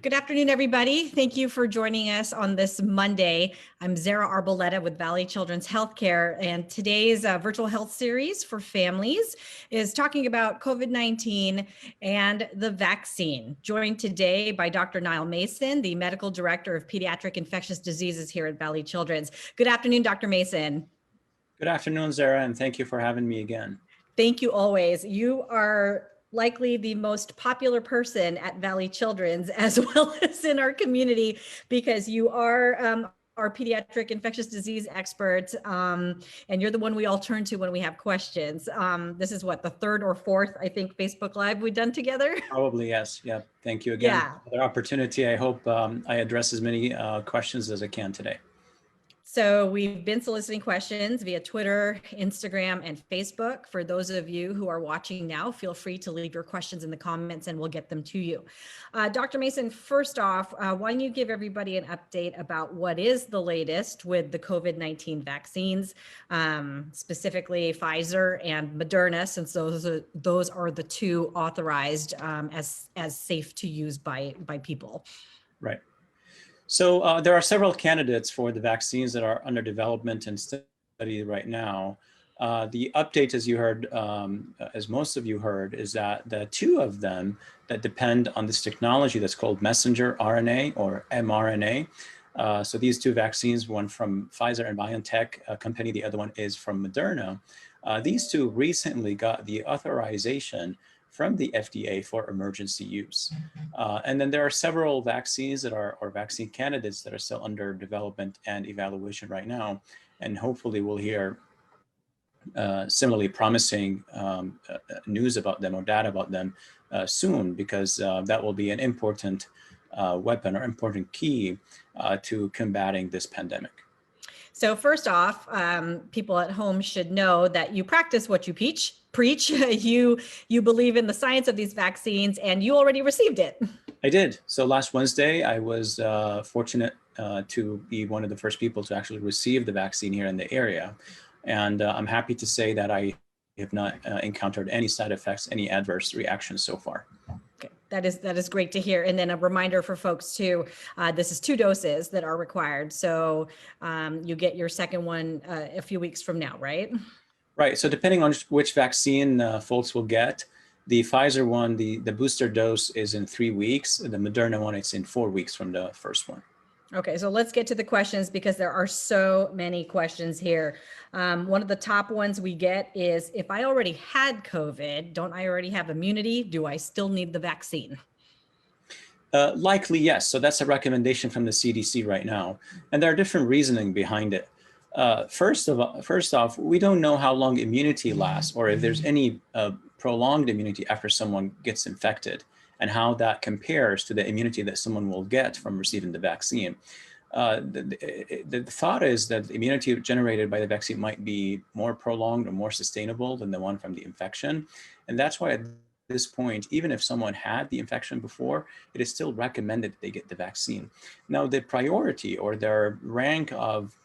Good afternoon, everybody. Thank you for joining us on this Monday. I'm Zara Arboleta with Valley Children's Healthcare, and today's virtual health series for families is talking about COVID-19 and the vaccine. Joined today by Dr. Nael Mhaissen, the Medical Director of Pediatric Infectious Diseases here at Valley Children's. Good afternoon, Dr. Mhaissen. Good afternoon, Zara, and thank you for having me again. Thank you always. You are likely the most popular person at Valley Children's as well as in our community because you are our pediatric infectious disease expert, and you're the one we all turn to when we have questions. This is what, the third or fourth, I think, Facebook Live we've done together? Probably, yes. Yeah. Thank you again for the opportunity. I hope I address as many questions as I can today. So we've been soliciting questions via Twitter, Instagram, and Facebook. For those of you who are watching now, feel free to leave your questions in the comments and we'll get them to you. Dr. Mhaissen, first off, why don't you give everybody an update about what is the latest with the COVID-19 vaccines, specifically Pfizer and Moderna, since those are the two authorized as safe to use by people. Right. So there are several candidates for the vaccines that are under development and study right now. The update, as you heard, as most of you heard, is that the two of them that depend on this technology that's called messenger RNA or mRNA. So these two vaccines, one from Pfizer and BioNTech company, the other one is from Moderna. These two recently got the authorization from the FDA for emergency use. And then there are several vaccines that are, or vaccine candidates that are still under development and evaluation right now. And hopefully we'll hear similarly promising news about them or data about them soon, because that will be an important weapon or important key to combating this pandemic. So first off, people at home should know that you practice what you preach. You believe in the science of these vaccines and you already received it. I did. So last Wednesday, I was fortunate to be one of the first people to actually receive the vaccine here in the area. And I'm happy to say that I have not encountered any side effects, any adverse reactions so far. Okay, that is great to hear. And then a reminder for folks too, this is 2 doses that are required. So you get your second one a few weeks from now, right? Right. So depending on which vaccine folks will get, the Pfizer one, the booster dose is in 3 weeks. The Moderna one, it's in 4 weeks from the first one. Okay, so let's get to the questions because there are so many questions here. One of the top ones we get is, if I already had COVID, don't I already have immunity? Do I still need the vaccine? Likely, yes. So that's a recommendation from the CDC right now. And there are different reasoning behind it. First off, we don't know how long immunity lasts or if there's any prolonged immunity after someone gets infected, and how that compares to the immunity that someone will get from receiving the vaccine. The thought is that the immunity generated by the vaccine might be more prolonged or more sustainable than the one from the infection. And that's why at this point, even if someone had the infection before, it is still recommended that they get the vaccine. Now, the priority or their rank of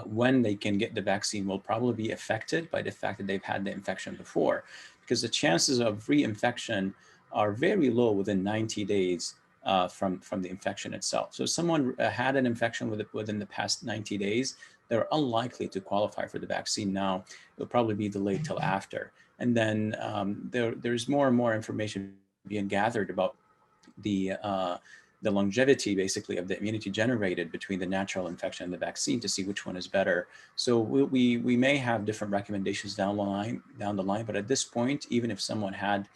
when they can get the vaccine will probably be affected by the fact that they've had the infection before, because the chances of reinfection are very low within 90 days from the infection itself. So if someone had an infection within the past 90 days, they're unlikely to qualify for the vaccine now. It'll probably be delayed till after. And then there's more and more information being gathered about the longevity, basically, of the immunity generated between the natural infection and the vaccine to see which one is better. So we may have different recommendations down the line, but at this point, even if someone had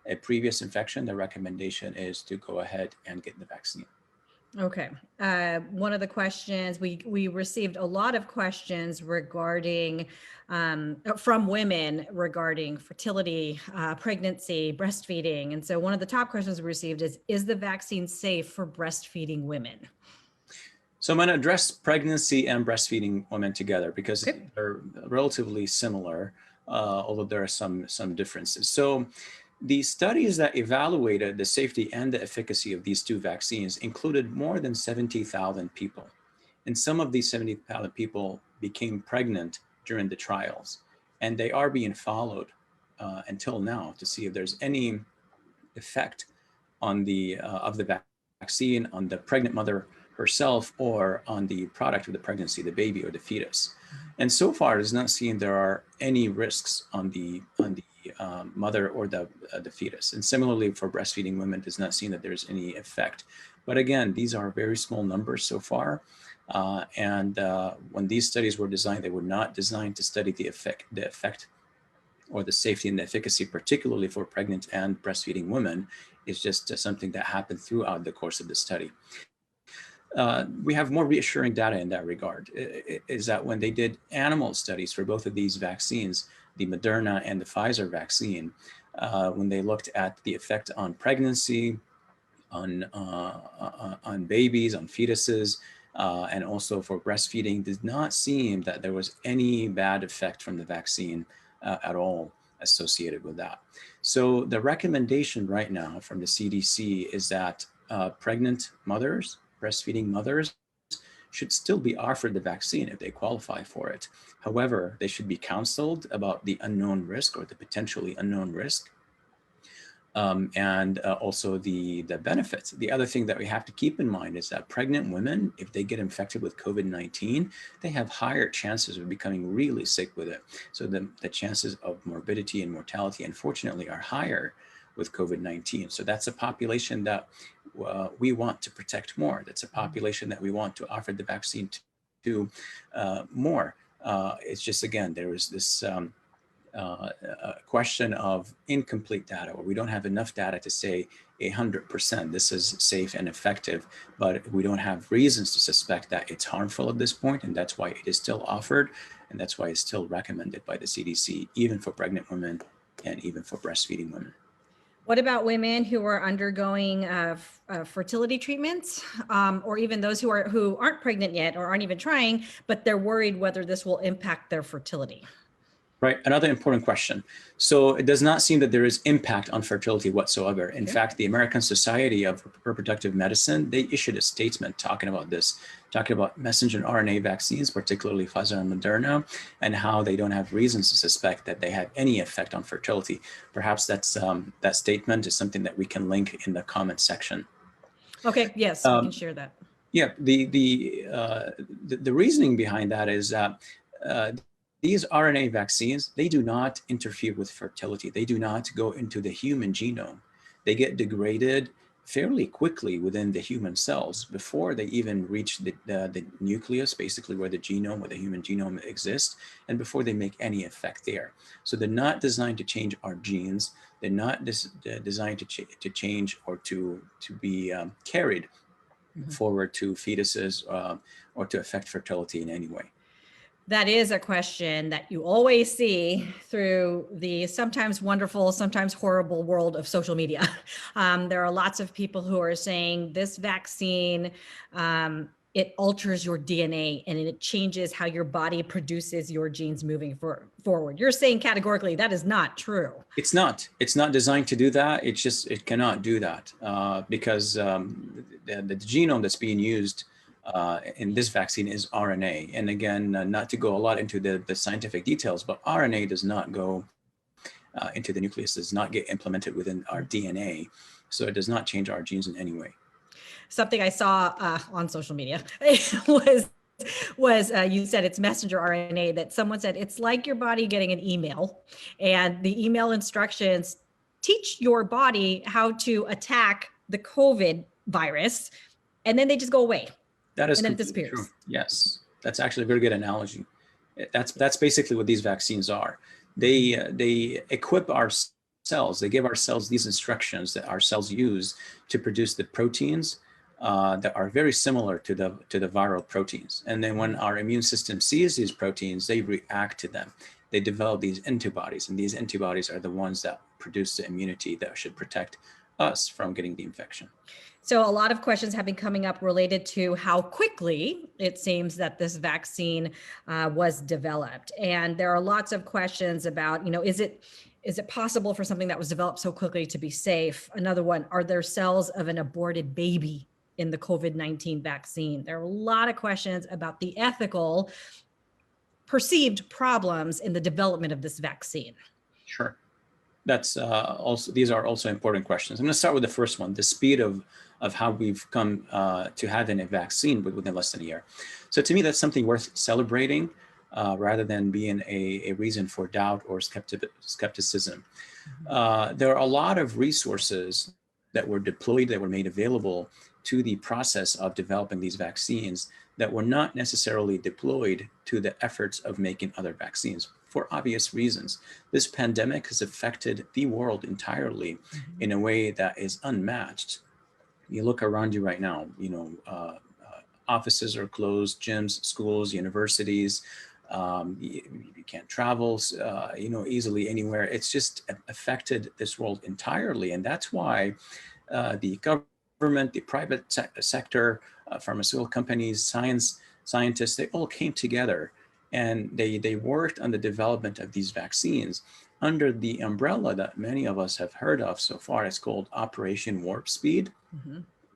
a previous infection, the recommendation is to go ahead and get the vaccine. Okay. One of the questions, we received a lot of questions regarding, from women regarding fertility, pregnancy, breastfeeding. And so one of the top questions we received is the vaccine safe for breastfeeding women? So I'm going to address pregnancy and breastfeeding women together because they're relatively similar, although there are some differences. So the studies that evaluated the safety and the efficacy of these two vaccines included more than 70,000 people. And some of these 70,000 people became pregnant during the trials. And they are being followed until now to see if there's any effect on of the vaccine on the pregnant mother herself or on the product of the pregnancy, the baby or the fetus. And so far, it does not seem there are any risks on the mother or the fetus. And similarly for breastfeeding women, it does not seem that there's any effect. But again, these are very small numbers so far. When these studies were designed, they were not designed to study the effect or the safety and the efficacy, particularly for pregnant and breastfeeding women. It's just something that happened throughout the course of the study. We have more reassuring data in that regard, is that when they did animal studies for both of these vaccines, the Moderna and the Pfizer vaccine, when they looked at the effect on pregnancy, on babies, on fetuses, and also for breastfeeding, did not seem that there was any bad effect from the vaccine at all associated with that. So the recommendation right now from the CDC is that pregnant mothers, breastfeeding mothers, should still be offered the vaccine if they qualify for it. However, they should be counseled about the unknown risk or the potentially unknown risk, and also the benefits. The other thing that we have to keep in mind is that pregnant women, if they get infected with COVID-19, they have higher chances of becoming really sick with it. So the chances of morbidity and mortality, unfortunately, are higher with COVID-19. So that's a population that we want to protect more. That's a population that we want to offer the vaccine to more. It's just, again, there is this a question of incomplete data, or we don't have enough data to say 100% this is safe and effective, but we don't have reasons to suspect that it's harmful at this point, and that's why it is still offered, and that's why it's still recommended by the CDC, even for pregnant women and even for breastfeeding women. What about women who are undergoing fertility treatments, or even those who aren't pregnant yet or aren't even trying, but they're worried whether this will impact their fertility? Right, another important question. So it does not seem that there is impact on fertility whatsoever. In fact, the American Society of Reproductive Medicine, they issued a statement talking about this, talking about messenger RNA vaccines, particularly Pfizer and Moderna, and how they don't have reasons to suspect that they have any effect on fertility. Perhaps that statement is something that we can link in the comment section. Okay, yes, we can share that. Yeah, the reasoning behind that is that these RNA vaccines, they do not interfere with fertility. They do not go into the human genome. They get degraded fairly quickly within the human cells before they even reach the nucleus, basically where the human genome exists, and before they make any effect there. So they're not designed to change our genes. They're not designed to change or to be carried forward to fetuses or to affect fertility in any way. That is a question that you always see through the sometimes wonderful, sometimes horrible world of social media. There are lots of people who are saying this vaccine, it alters your DNA and it changes how your body produces your genes moving forward. You're saying categorically that is not true. It's not designed to do that. It cannot do that because the genome that's being used in this vaccine is RNA. And again, not to go a lot into the scientific details, but RNA does not go into the nucleus, does not get implemented within our DNA. So it does not change our genes in any way. Something I saw on social media was you said it's messenger RNA, that someone said it's like your body getting an email, and the email instructions teach your body how to attack the COVID virus, and then they just go away. That is completely true. Yes, that's actually a very good analogy. That's basically what these vaccines are. They equip our cells. They give our cells these instructions that our cells use to produce the proteins that are very similar to the viral proteins. And then when our immune system sees these proteins, they react to them. They develop these antibodies, and these antibodies are the ones that produce the immunity that should protect us from getting the infection. So a lot of questions have been coming up related to how quickly it seems that this vaccine was developed. And there are lots of questions about, is it possible for something that was developed so quickly to be safe? Another one, are there cells of an aborted baby in the COVID-19 vaccine? There are a lot of questions about the ethical perceived problems in the development of this vaccine. Sure. That's these are also important questions. I'm going to start with the first one, the speed of how we've come to having a vaccine within less than a year. So to me, that's something worth celebrating rather than being a reason for doubt or skepticism. There are a lot of resources that were deployed, that were made available to the process of developing these vaccines that were not necessarily deployed to the efforts of making other vaccines for obvious reasons. This pandemic has affected the world entirely in a way that is unmatched. You look around you right now, offices are closed, gyms, schools, universities, you can't travel, easily anywhere. It's just affected this world entirely. And that's why the government, the private sector, pharmaceutical companies, scientists, they all came together and they worked on the development of these vaccines under the umbrella that many of us have heard of so far. It's called Operation Warp Speed.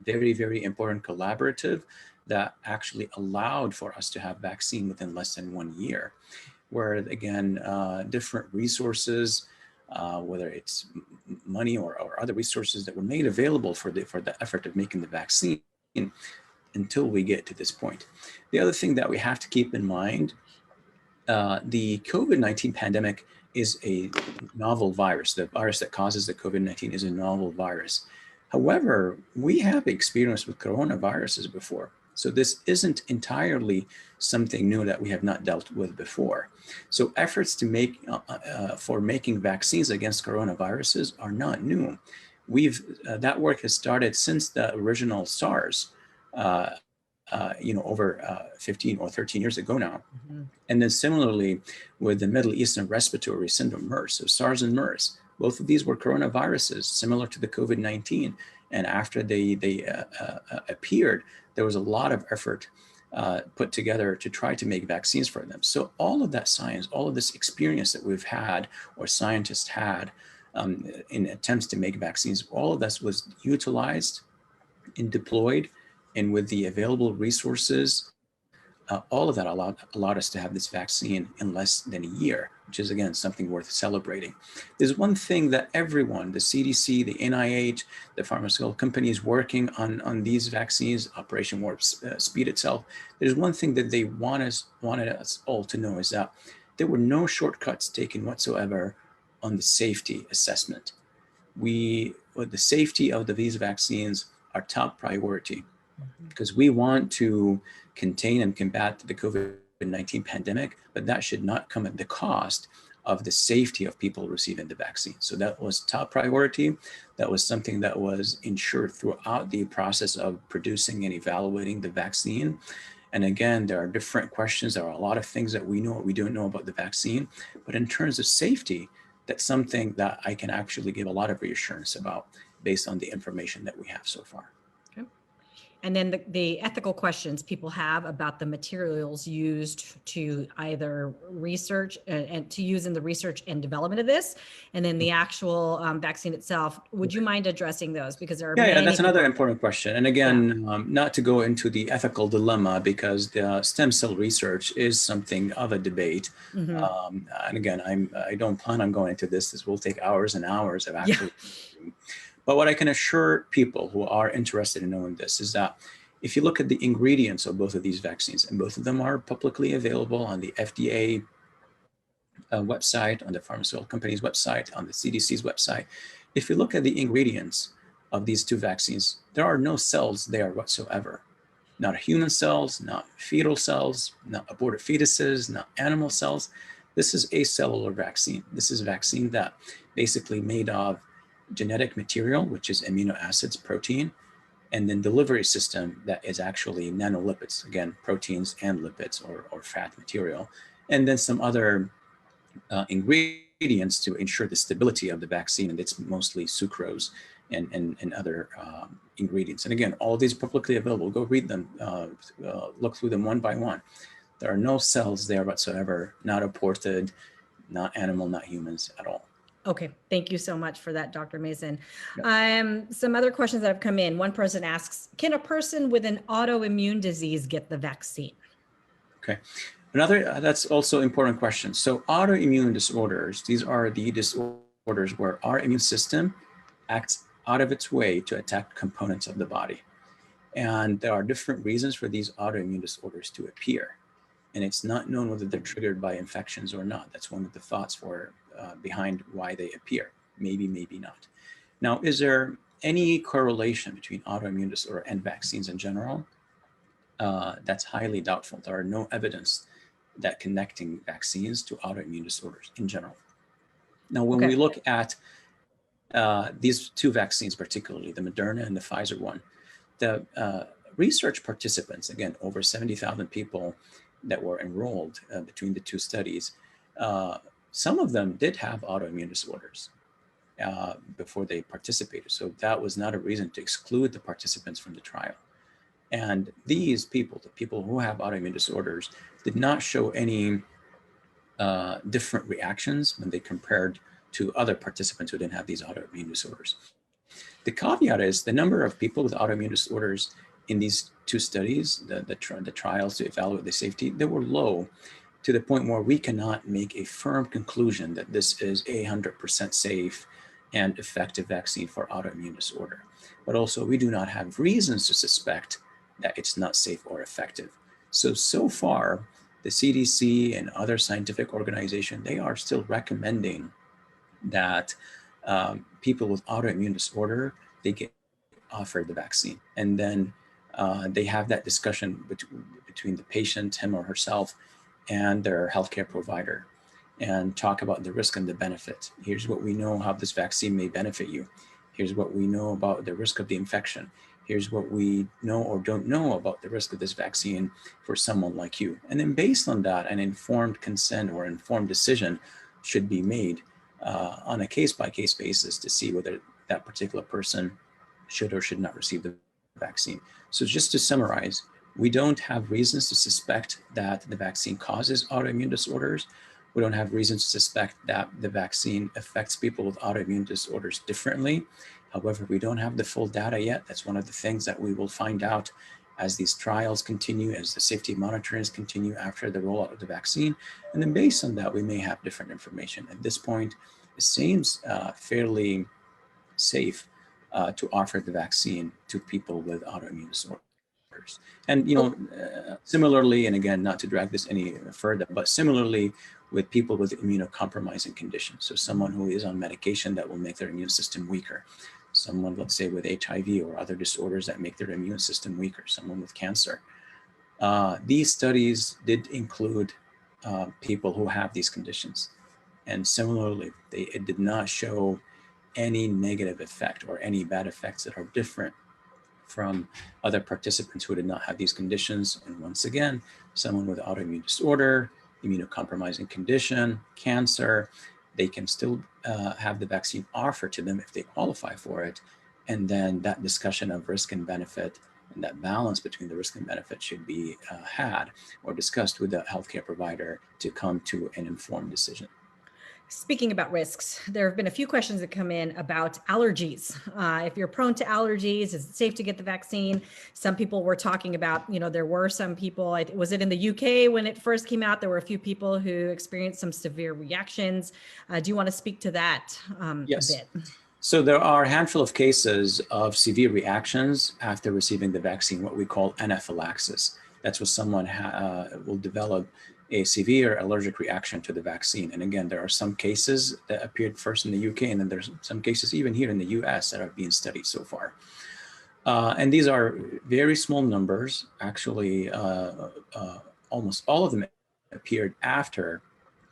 Very, very important collaborative that actually allowed for us to have vaccine within less than 1 year, where again, different resources, whether it's money or other resources that were made available for the effort of making the vaccine until we get to this point. The other thing that we have to keep in mind, the COVID-19 pandemic is a novel virus. The virus that causes the COVID-19 is a novel virus. However, we have experience with coronaviruses before. So this isn't entirely something new that we have not dealt with before. So efforts to make for making vaccines against coronaviruses are not new. That work has started since the original SARS, over 15 or 13 years ago now. And then similarly with the Middle Eastern Respiratory Syndrome, MERS, so SARS and MERS, both of these were coronaviruses similar to the COVID-19. And after they appeared, there was a lot of effort put together to try to make vaccines for them. So all of that science, all of this experience that we've had or scientists had in attempts to make vaccines, all of this was utilized and deployed, and with the available resources, all of that allowed us to have this vaccine in less than a year, which is, again, something worth celebrating. There's one thing that everyone, the CDC, the NIH, the pharmaceutical companies working on these vaccines, Operation Warp Speed itself, there's one thing that they wanted us all to know is that there were no shortcuts taken whatsoever on the safety assessment. The safety of these vaccines are top priority because we want to contain and combat the COVID-19 pandemic, but that should not come at the cost of the safety of people receiving the vaccine. So that was top priority. That was something that was ensured throughout the process of producing and evaluating the vaccine. And again, there are different questions. There are a lot of things that we know, what we don't know about the vaccine, but in terms of safety, that's something that I can actually give a lot of reassurance about based on the information that we have so far. And then the ethical questions people have about the materials used to either research and to use in the research and development of this, and then the actual vaccine itself. Would you mind addressing those? Because there are many that's another important question. And again, not to go into the ethical dilemma, because the stem cell research is something of a debate. And again, I don't plan on going into this. This will take hours and hours of actually. But what I can assure people who are interested in knowing this is that if you look at the ingredients of both of these vaccines, and both of them are publicly available on the FDA website, on the pharmaceutical company's website, on the CDC's website, if you look at the ingredients of these two vaccines, there are no cells there whatsoever. Not human cells, not fetal cells, not aborted fetuses, not animal cells. This is a cellular vaccine. This is a vaccine that basically made of genetic material, which is amino acids, protein, and then delivery system that is actually nanolipids, again, proteins and lipids or fat material, and then some other ingredients to ensure the stability of the vaccine, and it's mostly sucrose and other ingredients. And again, all of these publicly available, go read them, look through them one by one. There are no cells there whatsoever, not aborted, not animal, not humans at all. Okay, thank you so much for that, Dr. Mhaissen. Some other questions that have come in. One person asks, can a person with an autoimmune disease get the vaccine? Okay, that's also an important question. So autoimmune disorders, these are the disorders disorders where our immune system acts out of its way to attack components of the body. And there are different reasons for these autoimmune disorders to appear. And it's not known whether they're triggered by infections or not. That's one of the thoughts behind why they appear. Maybe, maybe not. Now, is there any correlation between autoimmune disorder and vaccines in general? That's highly doubtful. There are no evidence that connecting vaccines to autoimmune disorders in general. Now, when we look at these two vaccines, particularly the Moderna and the Pfizer one, the research participants, again, over 70,000 people that were enrolled between the two studies, some of them did have autoimmune disorders before they participated. So that was not a reason to exclude the participants from the trial. And these people, the people who have autoimmune disorders, did not show any different reactions when they compared to other participants who didn't have these autoimmune disorders. The caveat is the number of people with autoimmune disorders in these two studies, the trials to evaluate the safety, they were low to the point where we cannot make a firm conclusion that this is 100% safe and effective vaccine for autoimmune disorder. But also we do not have reasons to suspect that it's not safe or effective. So far, the CDC and other scientific organizations, they are still recommending that people with autoimmune disorder, they get offered the vaccine. And then they have that discussion between the patient, him or herself, and their healthcare provider, and talk about the risk and the benefit. Here's what we know how this vaccine may benefit you. Here's what we know about the risk of the infection. Here's what we know or don't know about the risk of this vaccine for someone like you. And then based on that, an informed consent or informed decision should be made on a case-by-case basis to see whether that particular person should or should not receive the vaccine. So just to summarize, we don't have reasons to suspect that the vaccine causes autoimmune disorders. We don't have reasons to suspect that the vaccine affects people with autoimmune disorders differently. However, we don't have the full data yet. That's one of the things that we will find out as these trials continue, as the safety monitorings continue after the rollout of the vaccine. And then based on that, we may have different information. At this point, it seems fairly safe to offer the vaccine to people with autoimmune disorders. And, similarly, and again, not to drag this any further, but similarly with people with immunocompromising conditions. So someone who is on medication that will make their immune system weaker. Someone, let's say, with HIV or other disorders that make their immune system weaker, someone with cancer. These studies did include people who have these conditions. And similarly, it did not show any negative effect or any bad effects that are different from other participants who did not have these conditions. And once again, someone with autoimmune disorder, immunocompromising condition, cancer, they can still have the vaccine offered to them if they qualify for it. And then that discussion of risk and benefit and that balance between the risk and benefit should be had or discussed with the healthcare provider to come to an informed decision. Speaking about risks, there have been a few questions that come in about allergies. If you're prone to allergies, is it safe to get the vaccine? Some people were talking about, there were some people, was it in the UK when it first came out? There were a few people who experienced some severe reactions. Do you want to speak to that Yes. a bit? So there are a handful of cases of severe reactions after receiving the vaccine, what we call anaphylaxis. That's what someone will develop a severe allergic reaction to the vaccine. And again, there are some cases that appeared first in the UK, and then there's some cases even here in the US that are being studied so far. And these are very small numbers. Actually, almost all of them appeared after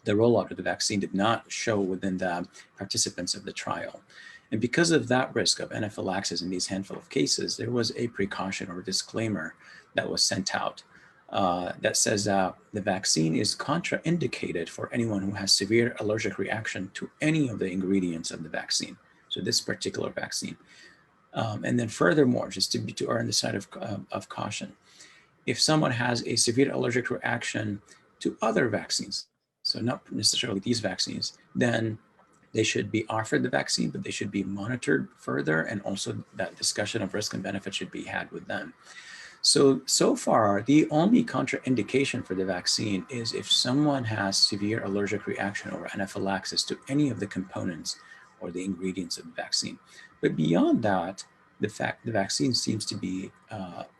the rollout of the vaccine did not show within the participants of the trial. And because of that risk of anaphylaxis in these handful of cases, there was a precaution or disclaimer that was sent out that says that the vaccine is contraindicated for anyone who has severe allergic reaction to any of the ingredients of the vaccine. So this particular vaccine. And then furthermore, just to err on the side of caution, if someone has a severe allergic reaction to other vaccines, so not necessarily these vaccines, then they should be offered the vaccine, but they should be monitored further. And also that discussion of risk and benefit should be had with them. So far, the only contraindication for the vaccine is if someone has severe allergic reaction or anaphylaxis to any of the components or the ingredients of the vaccine. But beyond that, the vaccine seems to be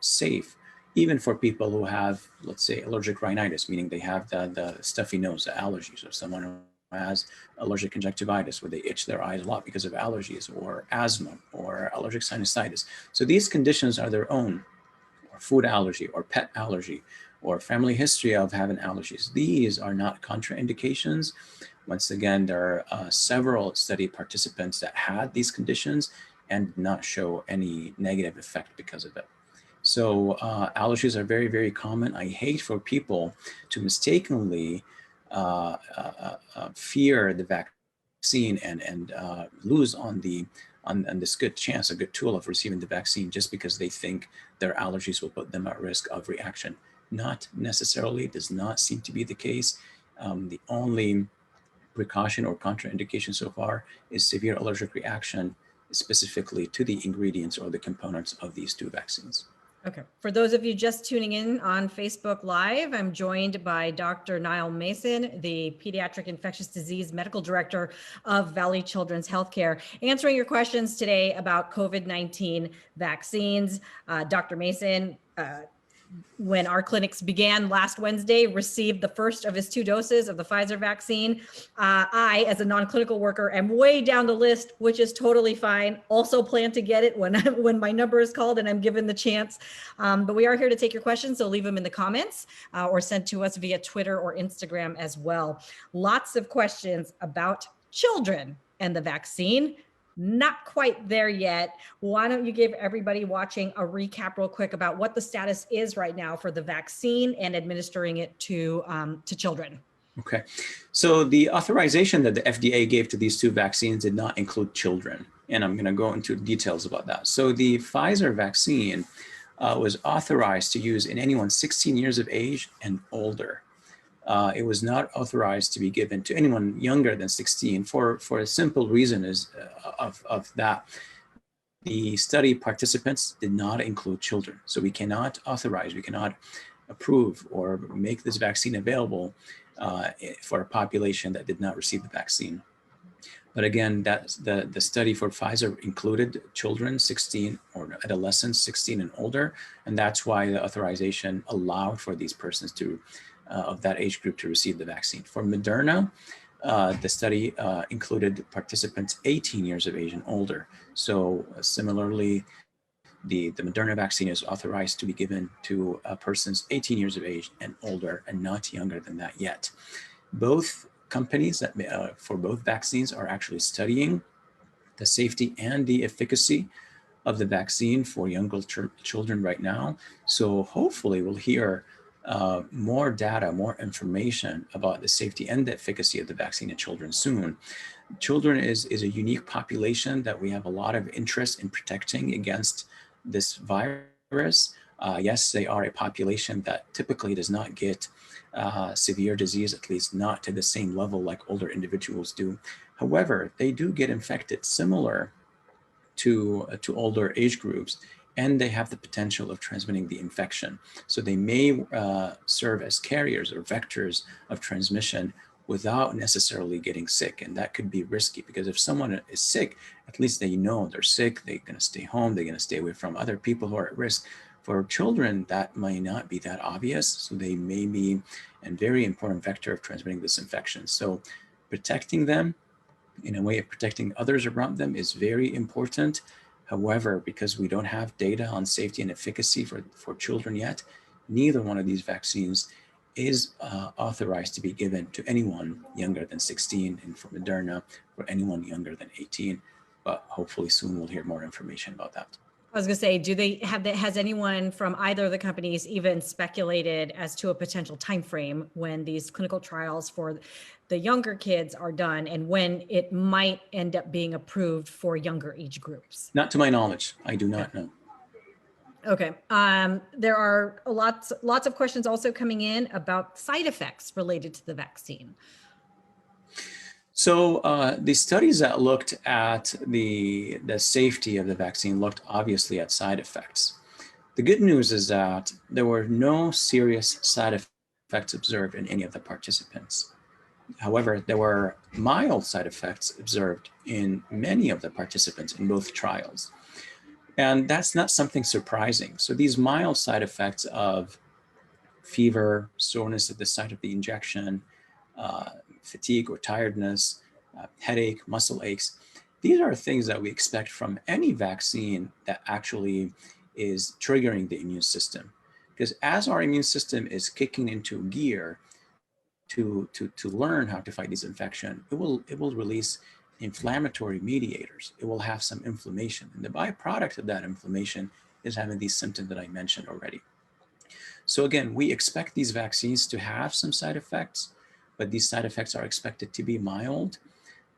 safe, even for people who have, let's say, allergic rhinitis, meaning they have the stuffy nose, the allergies, or someone who has allergic conjunctivitis, where they itch their eyes a lot because of allergies, or asthma, or allergic sinusitis. So these conditions are their own, or food allergy, or pet allergy, or family history of having allergies. These are not contraindications. Once again, there are several study participants that had these conditions and did not show any negative effect because of it. So allergies are very, very common. I hate for people to mistakenly fear the vaccine and lose on this good chance, a good tool of receiving the vaccine just because they think their allergies will put them at risk of reaction. Not necessarily, does not seem to be the case. The only precaution or contraindication so far is severe allergic reaction, specifically to the ingredients or the components of these two vaccines. Okay. For those of you just tuning in on Facebook Live, I'm joined by Dr. Nael Mhaissen, the Pediatric Infectious Disease Medical Director of Valley Children's Healthcare, answering your questions today about COVID-19 vaccines. Dr. Mhaissen, when our clinics began last Wednesday, received the first of his 2 doses of the Pfizer vaccine. I, as a non-clinical worker, am way down the list, which is totally fine. Also plan to get it when my number is called and I'm given the chance. But we are here to take your questions, so leave them in the comments or send to us via Twitter or Instagram as well. Lots of questions about children and the vaccine. Not quite there yet. Why don't you give everybody watching a recap real quick about what the status is right now for the vaccine and administering it to children? Okay, so the authorization that the FDA gave to these 2 vaccines did not include children, and I'm going to go into details about that. So the Pfizer vaccine was authorized to use in anyone 16 years of age and older. It was not authorized to be given to anyone younger than 16 for a simple reason of that. The study participants did not include children. So we cannot authorize, we cannot approve or make this vaccine available for a population that did not receive the vaccine. But again, that's the study for Pfizer included children 16 or adolescents 16 and older. And that's why the authorization allowed for these persons to of that age group to receive the vaccine. For Moderna, the study included participants 18 years of age and older. So similarly, the Moderna vaccine is authorized to be given to persons 18 years of age and older and not younger than that yet. Both companies that for both vaccines are actually studying the safety and the efficacy of the vaccine for younger children right now. So hopefully we'll hear more data, more information about the safety and the efficacy of the vaccine in children soon. Children is a unique population that we have a lot of interest in protecting against this virus. Yes, they are a population that typically does not get severe disease, at least not to the same level like older individuals do. However, they do get infected similar to older age groups, and they have the potential of transmitting the infection. So they may serve as carriers or vectors of transmission without necessarily getting sick. And that could be risky because if someone is sick, at least they know they're sick, they're gonna stay home, they're gonna stay away from other people who are at risk. For children, that might not be that obvious. So they may be a very important vector of transmitting this infection. So protecting them in a way of protecting others around them is very important. However, because we don't have data on safety and efficacy for children yet, neither one of these vaccines is authorized to be given to anyone younger than 16, and for Moderna, for anyone younger than 18. But hopefully soon we'll hear more information about that. I was going to say, has anyone from either of the companies even speculated as to a potential time frame when these clinical trials for the younger kids are done and when it might end up being approved for younger age groups? Not to my knowledge. I do not know. Okay. There are lots of questions also coming in about side effects related to the vaccine. So the studies that looked at the safety of the vaccine looked obviously at side effects. The good news is that there were no serious side effects observed in any of the participants. However, there were mild side effects observed in many of the participants in both trials. And that's not something surprising. So these mild side effects of fever, soreness at the site of the injection, fatigue or tiredness, headache, muscle aches, these are things that we expect from any vaccine that actually is triggering the immune system. Because as our immune system is kicking into gear to learn how to fight these infections, it will release inflammatory mediators. It will have some inflammation. And the byproduct of that inflammation is having these symptoms that I mentioned already. So again, we expect these vaccines to have some side effects, but these side effects are expected to be mild.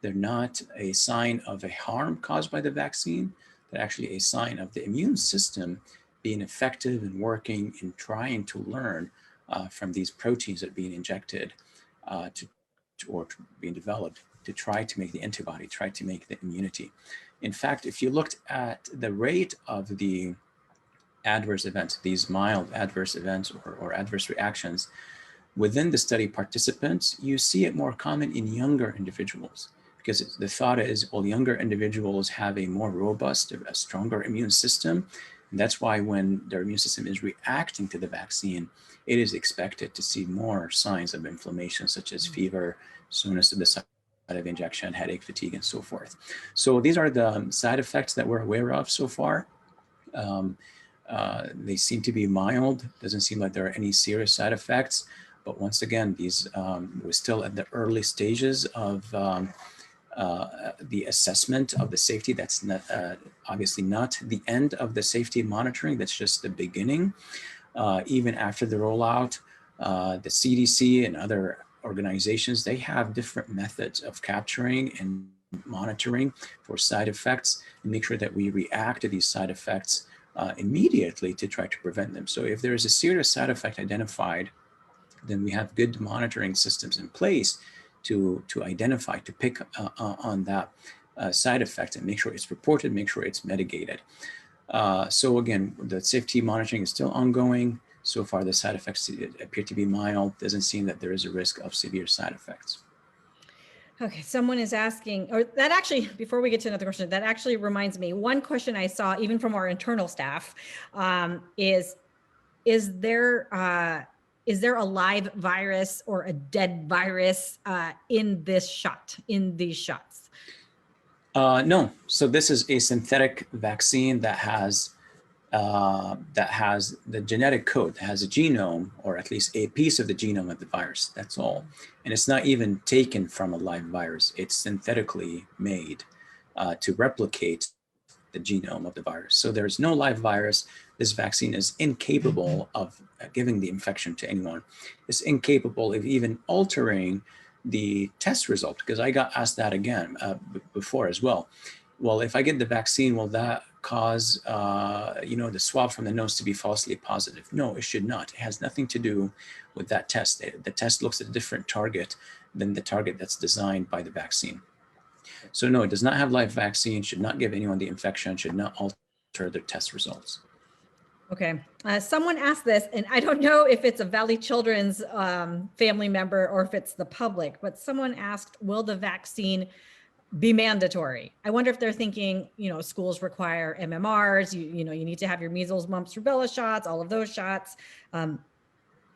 They're not a sign of a harm caused by the vaccine. They're actually a sign of the immune system being effective and working in trying to learn from these proteins that are being injected or being developed to try to make the antibody, try to make the immunity. In fact, if you looked at the rate of the adverse events, these mild adverse events or adverse reactions within the study participants, you see it more common in younger individuals, because the thought is, well, younger individuals have a more robust, a stronger immune system. And that's why when their immune system is reacting to the vaccine, it is expected to see more signs of inflammation, such as fever, soreness of the site of injection, headache, fatigue, and so forth. So these are the side effects that we're aware of so far. They seem to be mild. Doesn't seem like there are any serious side effects. But once again, we're still at the early stages of the assessment of the safety. That's not, obviously not the end of the safety monitoring. That's just the beginning. Even after the rollout, the CDC and other organizations, they have different methods of capturing and monitoring for side effects and make sure that we react to these side effects immediately to try to prevent them. So if there is a serious side effect identified, then we have good monitoring systems in place to identify, to pick on that side effect and make sure it's reported, make sure it's mitigated. So again, the safety monitoring is still ongoing. So far, the side effects appear to be mild. Doesn't seem that there is a risk of severe side effects. Okay, someone is asking, or that actually, before we get to another question, that actually reminds me, one question I saw even from our internal staff is there a live virus or a dead virus in this shot, in these shots? No. So this is a synthetic vaccine that has the genetic code, that has a genome, or at least a piece of the genome of the virus. That's all. And it's not even taken from a live virus. It's synthetically made to replicate the genome of the virus. So there's no live virus. This vaccine is incapable of giving the infection to anyone. It's incapable of even altering the test result, because I got asked that again before as well. Well, if I get the vaccine, will that cause the swab from the nose to be falsely positive? No, it should not. It has nothing to do with that test. The test looks at a different target than the target that's designed by the vaccine. So no, it does not have live vaccine, should not give anyone the infection, should not alter their test results. Okay. Someone asked this, and I don't know if it's a Valley Children's family member or if it's the public, but someone asked, will the vaccine be mandatory? I wonder if they're thinking, schools require MMRs, you need to have your measles, mumps, rubella shots, all of those shots.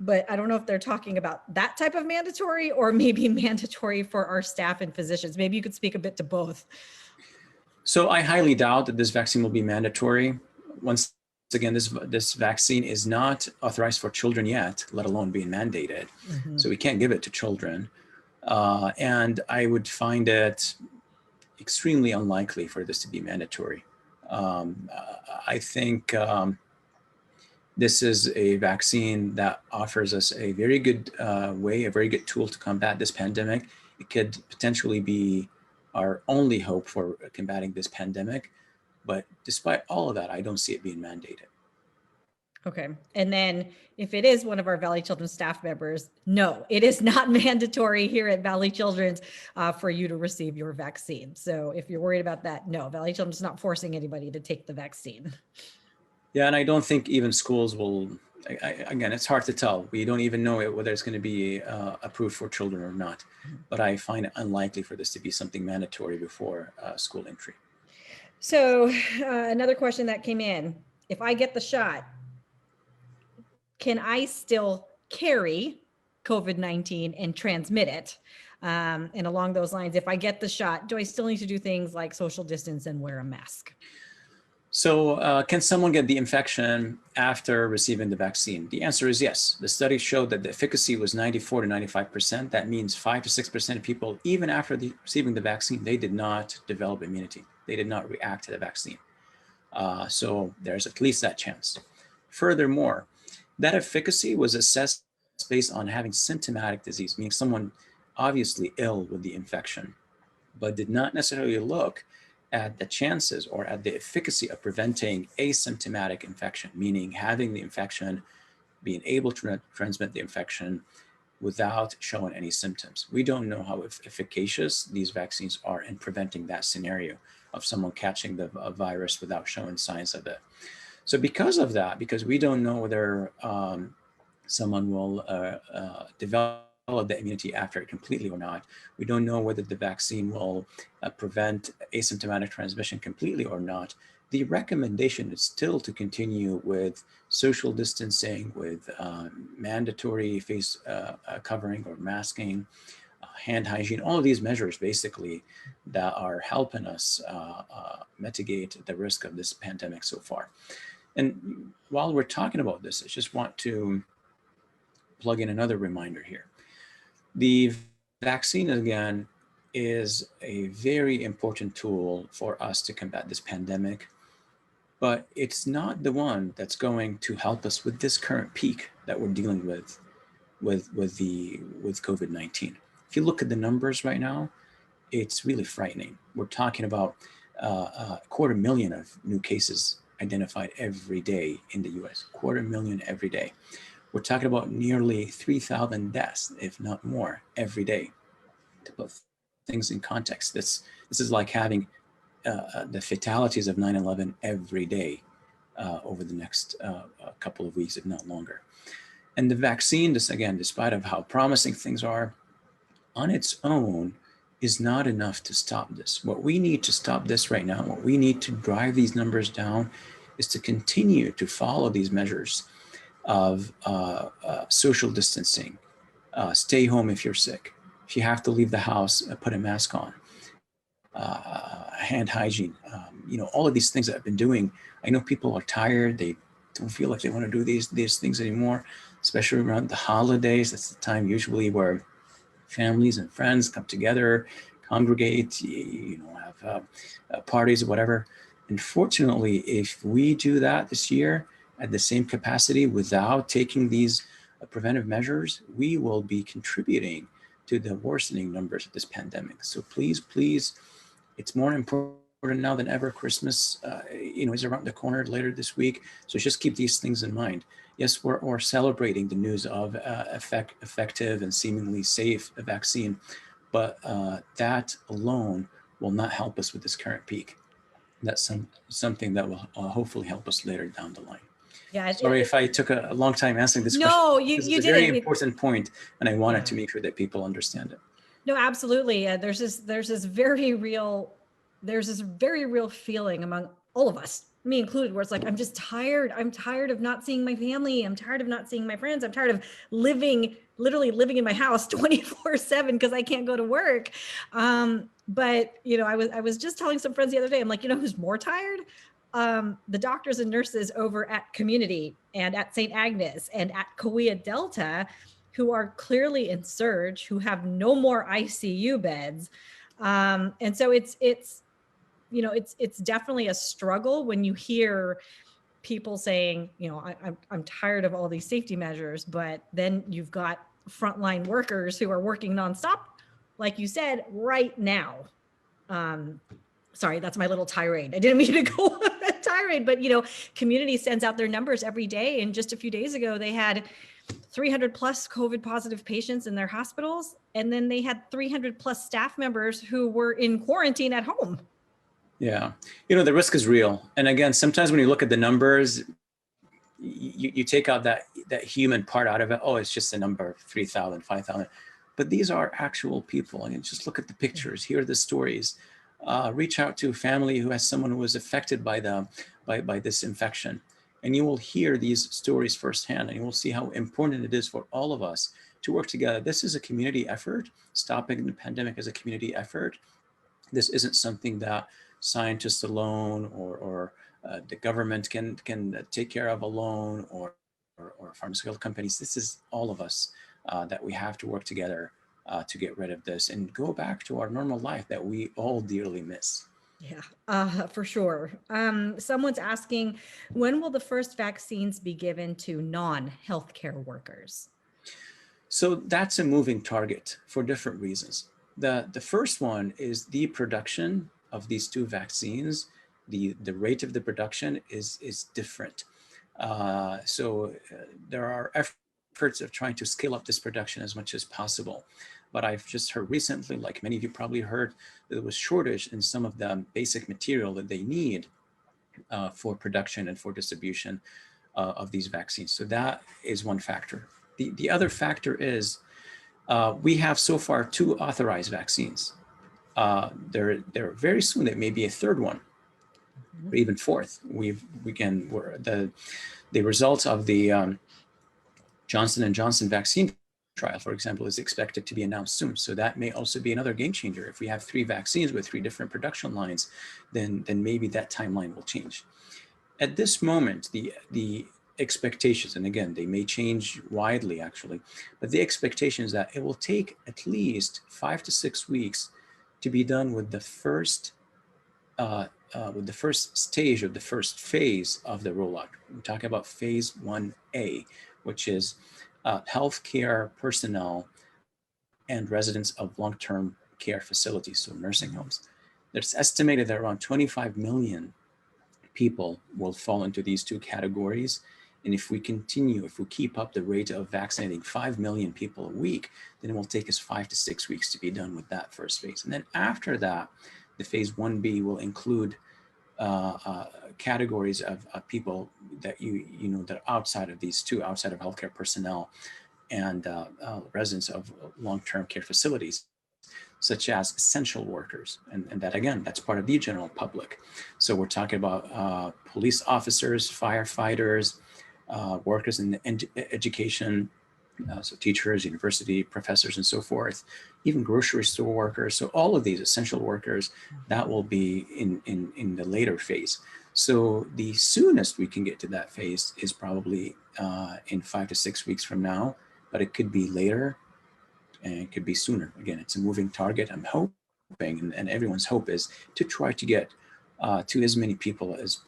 But I don't know if they're talking about that type of mandatory or maybe mandatory for our staff and physicians. Maybe you could speak a bit to both. So I highly doubt that this vaccine will be mandatory. Once again, this vaccine is not authorized for children yet, let alone being mandated. Mm-hmm. So we can't give it to children. And I would find it extremely unlikely for this to be mandatory. I think this is a vaccine that offers us a very good way, a very good tool to combat this pandemic. It could potentially be our only hope for combating this pandemic. But despite all of that, I don't see it being mandated. Okay. And then if it is one of our Valley Children's staff members, no, it is not mandatory here at Valley Children's for you to receive your vaccine. So if you're worried about that, no, Valley Children's not forcing anybody to take the vaccine. Yeah, and I don't think even schools will Again, it's hard to tell. We don't even know whether it's going to be approved for children or not. But I find it unlikely for this to be something mandatory before school entry. So another question that came in, if I get the shot, can I still carry COVID-19 and transmit it? And along those lines, if I get the shot, do I still need to do things like social distance and wear a mask? So can someone get the infection after receiving the vaccine? The answer is yes. The study showed that the efficacy was 94 to 95%. That means 5 to 6% of people, even after receiving the vaccine, they did not develop immunity. They did not react to the vaccine. So there's at least that chance. Furthermore, that efficacy was assessed based on having symptomatic disease, meaning someone obviously ill with the infection, but did not necessarily look at the chances or at the efficacy of preventing asymptomatic infection, meaning having the infection, being able to transmit the infection without showing any symptoms. We don't know how efficacious these vaccines are in preventing that scenario of someone catching the virus without showing signs of it. So because of that, because we don't know whether someone will develop the immunity after it completely or not, we don't know whether the vaccine will prevent asymptomatic transmission completely or not, the recommendation is still to continue with social distancing, with mandatory face covering or masking, hand hygiene, all of these measures basically that are helping us mitigate the risk of this pandemic so far. And while we're talking about this, I just want to plug in another reminder here. The vaccine, again, is a very important tool for us to combat this pandemic, but it's not the one that's going to help us with this current peak that we're dealing with COVID-19. If you look at the numbers right now, it's really frightening. We're talking about 250,000 of new cases identified every day in the US, 250,000 every day. We're talking about nearly 3,000 deaths, if not more, every day. To put things in context, this is like having the fatalities of 9/11 every day over the next couple of weeks, if not longer. And the vaccine, again, despite of how promising things are, on its own is not enough to stop this. What we need to stop this right now, what we need to drive these numbers down, is to continue to follow these measures of social distancing, stay home if you're sick. If you have to leave the house, put a mask on, hand hygiene, all of these things that I've been doing. I know people are tired. They don't feel like they want to do these things anymore, especially around the holidays. That's the time usually where families and friends come together, congregate, have parties or whatever. Unfortunately, if we do that this year at the same capacity without taking these preventive measures, we will be contributing to the worsening numbers of this pandemic. So please, it's more important now than ever. Christmas, is around the corner later this week. So just keep these things in mind. Yes, we're celebrating the news of effective and seemingly safe vaccine, but that alone will not help us with this current peak. That's something that will hopefully help us later down the line. Yeah. Sorry if I took a long time answering this question. No, you did. It's a very important point, and I wanted to make sure that people understand it. No, absolutely. There's this very real feeling among all of us, me included, where it's like, I'm just tired. I'm tired of not seeing my family. I'm tired of not seeing my friends. I'm tired of literally living in my house 24/7 because I can't go to work. But I was just telling some friends the other day, I'm like, who's more tired? The doctors and nurses over at Community and at St. Agnes and at Kauai Delta, who are clearly in surge, who have no more ICU beds. And so it's definitely a struggle when you hear people saying, I'm tired of all these safety measures, but then you've got frontline workers who are working nonstop, like you said, right now. Sorry, that's my little tirade. I didn't mean to go tirade, but Community sends out their numbers every day. And just a few days ago, they had 300 plus COVID positive patients in their hospitals. And then they had 300 plus staff members who were in quarantine at home. Yeah. The risk is real. And again, sometimes when you look at the numbers, you take out that human part out of it. Oh, it's just a number, 3,000, 5,000. But these are actual people. And just look at the pictures, hear the stories. Reach out to a family who has someone who was affected by this infection. And you will hear these stories firsthand, and you will see how important it is for all of us to work together. This is a community effort. Stopping the pandemic is a community effort. This isn't something that scientists alone or the government can take care of alone, or pharmaceutical companies. This is all of us that we have to work together to get rid of this and go back to our normal life that we all dearly miss. Yeah, for sure. Someone's asking, when will the first vaccines be given to non-healthcare workers? So that's a moving target for different reasons. The first one is the production of these two vaccines. The rate of the production is different. There are efforts of trying to scale up this production as much as possible. But I've just heard recently, like many of you probably heard, that there was shortage in some of the basic material that they need for production and for distribution of these vaccines. So that is one factor. The other factor is we have so far 2 authorized vaccines. There very soon there may be a third one, or even fourth. The results of the Johnson & Johnson vaccine trial, for example, is expected to be announced soon. So that may also be another game changer. If we have 3 vaccines with 3 different production lines, then maybe that timeline will change. At this moment, the expectations, and again, they may change widely actually, but the expectation is that it will take at least 5 to 6 weeks to be done with the first stage of the first phase of the rollout. We're talking about phase 1A, which is healthcare personnel and residents of long-term care facilities, so nursing homes. It's estimated that around 25 million people will fall into these 2 categories. And if we keep up the rate of vaccinating 5 million people a week, then it will take us 5 to 6 weeks to be done with that first phase. And then after that, the phase 1B will include categories of people that that are outside of these 2, outside of healthcare personnel and residents of long-term care facilities, such as essential workers. And that, again, that's part of the general public. So we're talking about police officers, firefighters, workers in education, so teachers, university professors, and so forth, even grocery store workers. So all of these essential workers, that will be in the later phase. So the soonest we can get to that phase is probably in 5 to 6 weeks from now, but it could be later and it could be sooner. Again, it's a moving target. I'm hoping, and everyone's hope is to try to get to as many people as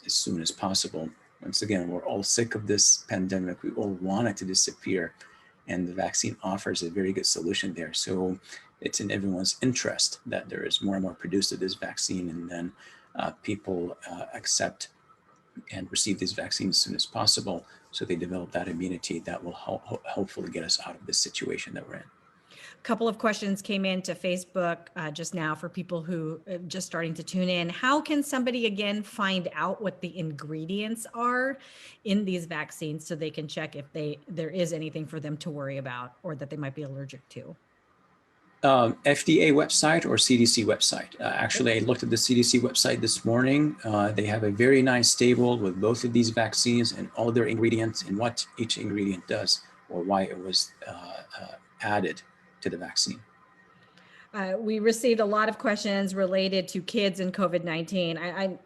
soon as possible. Once again, we're all sick of this pandemic. We all want it to disappear, and the vaccine offers a very good solution there. So it's in everyone's interest that there is more and more produced of this vaccine, and then people accept and receive these vaccines as soon as possible, so they develop that immunity that will hopefully get us out of this situation that we're in. Couple of questions came into Facebook just now for people who are just starting to tune in. How can somebody again find out what the ingredients are in these vaccines so they can check if there is anything for them to worry about or that they might be allergic to? FDA website or CDC website. Actually, I looked at the CDC website this morning. They have a very nice table with both of these vaccines and all their ingredients and what each ingredient does or why it was added to the vaccine. We received a lot of questions related to kids and COVID-19.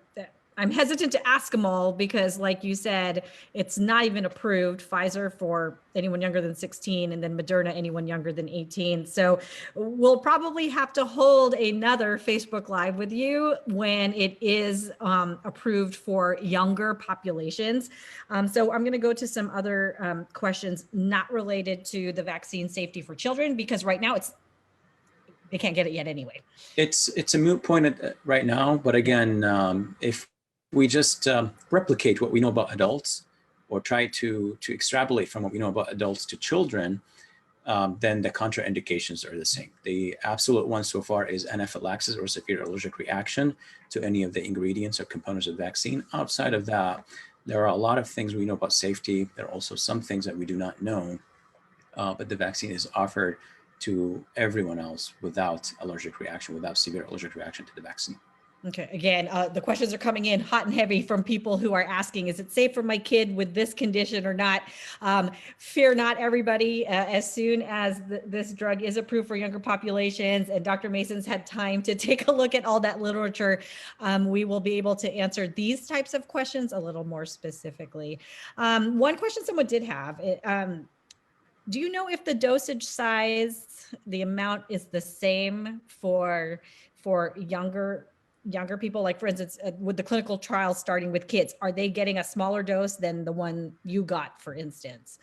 I'm hesitant to ask them all because, like you said, it's not even approved. Pfizer for anyone younger than 16, and then Moderna anyone younger than 18. So we'll probably have to hold another Facebook Live with you when it is approved for younger populations. So I'm going to go to some other questions not related to the vaccine safety for children, because right now they can't get it yet anyway. It's a moot point right now, but again, if we just replicate what we know about adults or try to extrapolate from what we know about adults to children, then the contraindications are the same. The absolute one so far is anaphylaxis or severe allergic reaction to any of the ingredients or components of the vaccine. Outside of that, There are a lot of things we know about safety. There are also some things that we do not know, but the vaccine is offered to everyone else without allergic reaction, without severe allergic reaction to the vaccine. Okay. Again, the questions are coming in hot and heavy from people who are asking, is it safe for my kid with this condition or not? Fear not, everybody. As soon as this drug is approved for younger populations and Dr. Mhaissen's had time to take a look at all that literature, we will be able to answer these types of questions a little more specifically. One question someone did have, do you know if the dosage size, the amount is the same for younger people? Like, for instance, with the clinical trials starting with kids, are they getting a smaller dose than the one you got, for instance?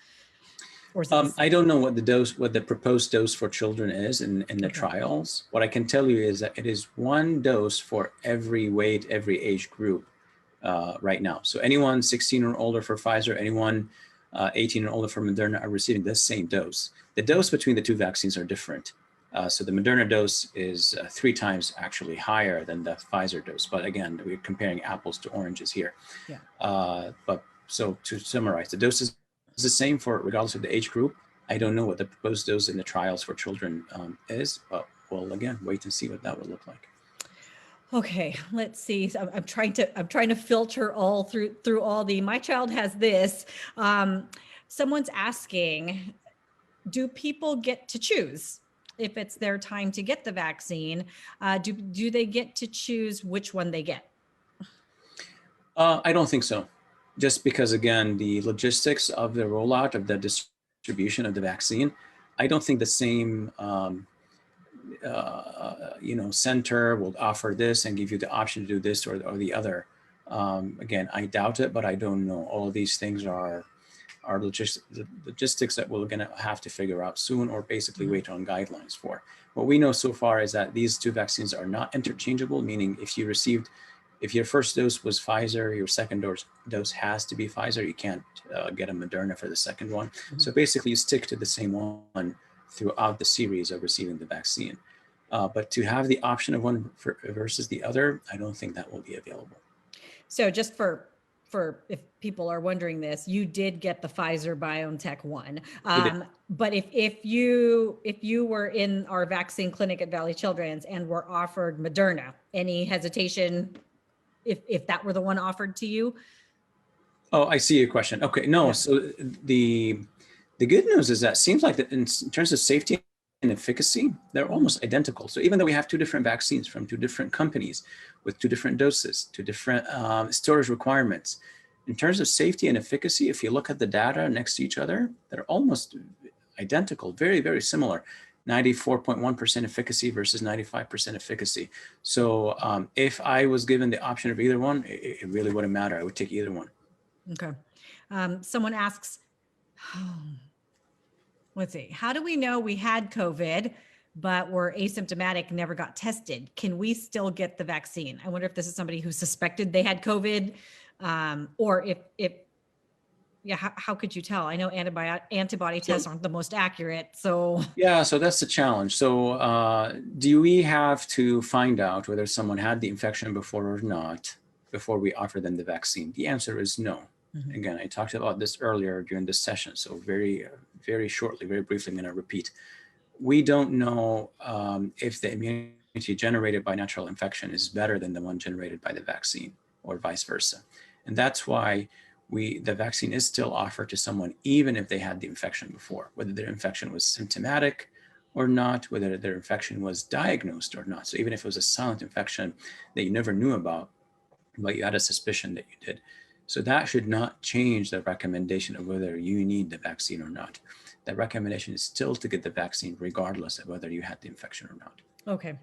Or is it I don't know what the proposed dose for children is in the trials. What I can tell you is that it is one dose for every weight, every age group right now. So anyone 16 or older for Pfizer, anyone 18 and older for Moderna are receiving the same dose. The dose between the two vaccines are different. So the Moderna dose is 3 times actually higher than the Pfizer dose. But again, we're comparing apples to oranges here. Yeah. But so to summarize, the dose is the same for regardless of the age group. I don't know what the proposed dose in the trials for children is, but we'll again wait and see what that would look like. Okay, let's see. So I'm trying to filter all through all the, my child has this. Someone's asking, do people get to choose if it's their time to get the vaccine? Do they get to choose which one they get? I don't think so. Just because, again, the logistics of the rollout of the distribution of the vaccine, I don't think the same center will offer this and give you the option to do this or the other. Again, I doubt it, but I don't know. All of these things are logistics that we're going to have to figure out soon, or basically wait on guidelines for. What we know so far is that these two vaccines are not interchangeable, meaning if your first dose was Pfizer, your second dose has to be Pfizer. You can't get a Moderna for the second one. So basically you stick to the same one throughout the series of receiving the vaccine. But to have the option of one versus the other, I don't think that will be available. So just for if people are wondering this, you did get the Pfizer BioNTech one. But if you were in our vaccine clinic at Valley Children's and were offered Moderna, any hesitation if that were the one offered to you? Oh, I see your question. Okay, no. Yeah. So the good news is that it seems like that in terms of safety and efficacy, they're almost identical. So even though we have 2 different vaccines from 2 different companies with 2 different doses, 2 different storage requirements, in terms of safety and efficacy, if you look at the data next to each other, they're almost identical, very, very similar. 94.1% efficacy versus 95% efficacy. So if I was given the option of either one, it really wouldn't matter. I would take either one. Okay. Someone asks, let's see, how do we know we had COVID, but were asymptomatic, never got tested? Can we still get the vaccine? I wonder if this is somebody who suspected they had COVID, or how could you tell? I know antibody tests aren't the most accurate, so. Yeah, so that's the challenge. So do we have to find out whether someone had the infection before or not before we offer them the vaccine? The answer is no. Again, I talked about this earlier during this session, so very, very shortly, very briefly, I'm going to repeat. We don't know if the immunity generated by natural infection is better than the one generated by the vaccine, or vice versa. And that's why the vaccine is still offered to someone even if they had the infection before, whether their infection was symptomatic or not, whether their infection was diagnosed or not. So even if it was a silent infection that you never knew about, but you had a suspicion that you did. So that should not change the recommendation of whether you need the vaccine or not. The recommendation is still to get the vaccine regardless of whether you had the infection or not. Okay.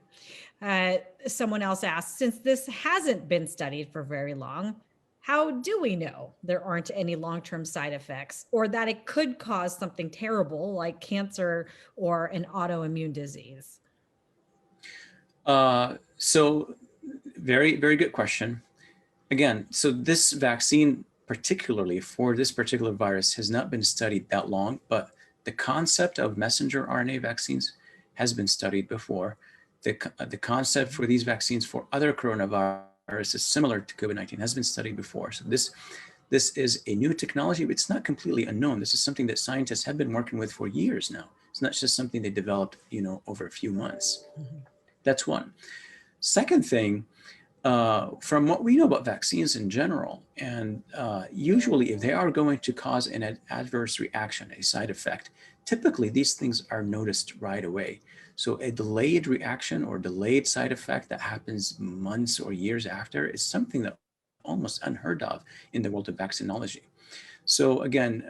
Someone else asked, since this hasn't been studied for very long, how do we know there aren't any long-term side effects, or that it could cause something terrible like cancer or an autoimmune disease? So very, very good question. Again, so this vaccine, particularly for this particular virus, has not been studied that long, but the concept of messenger RNA vaccines has been studied before. The concept for these vaccines for other coronaviruses similar to COVID-19 has been studied before. So this this is a new technology, but it's not completely unknown. This is something that scientists have been working with for years now. It's not just something they developed, over a few months. That's one. Second thing, from what we know about vaccines in general, and usually if they are going to cause an adverse reaction, a side effect, typically these things are noticed right away. So a delayed reaction or delayed side effect that happens months or years after is something that almost unheard of in the world of vaccinology. So again,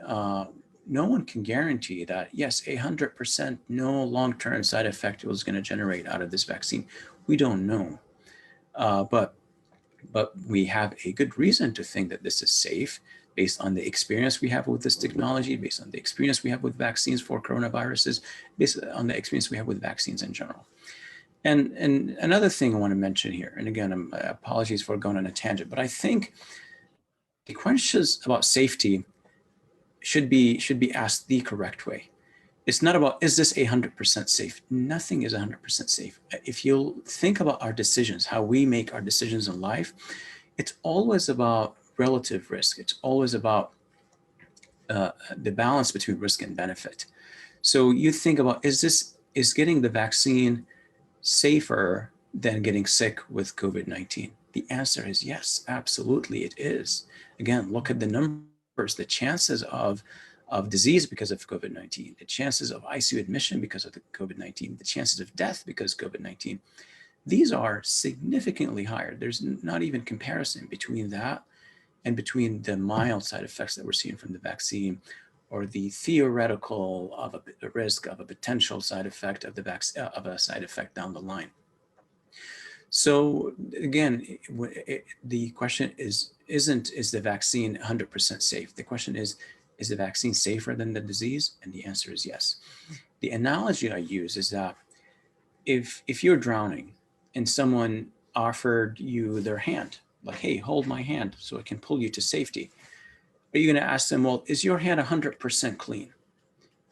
no one can guarantee that, yes, 100% no long-term side effect was going to generate out of this vaccine. We don't know. But we have a good reason to think that this is safe based on the experience we have with this technology, based on the experience we have with vaccines for coronaviruses, based on the experience we have with vaccines in general. And another thing I want to mention here, and again, apologies for going on a tangent, but I think the questions about safety should be asked the correct way. It's not about, is this 100% safe? Nothing is 100% safe. If you think about our decisions, how we make our decisions in life, it's always about relative risk. It's always about the balance between risk and benefit. So you think about, is getting the vaccine safer than getting sick with COVID-19? The answer is yes, absolutely it is. Again, look at the numbers, the chances of disease because of COVID-19, the chances of ICU admission because of the COVID-19, the chances of death because of COVID-19. These are significantly higher. There's not even comparison between that and between the mild side effects that we're seeing from the vaccine or the theoretical of a risk of a potential side effect of the vaccine, of a side effect down the line. So again, the question isn't the vaccine 100% safe? The question is the vaccine safer than the disease? And the answer is yes. The analogy I use is that if you're drowning and someone offered you their hand, like, hey, hold my hand so I can pull you to safety, are you going to ask them, well, is your hand 100% clean?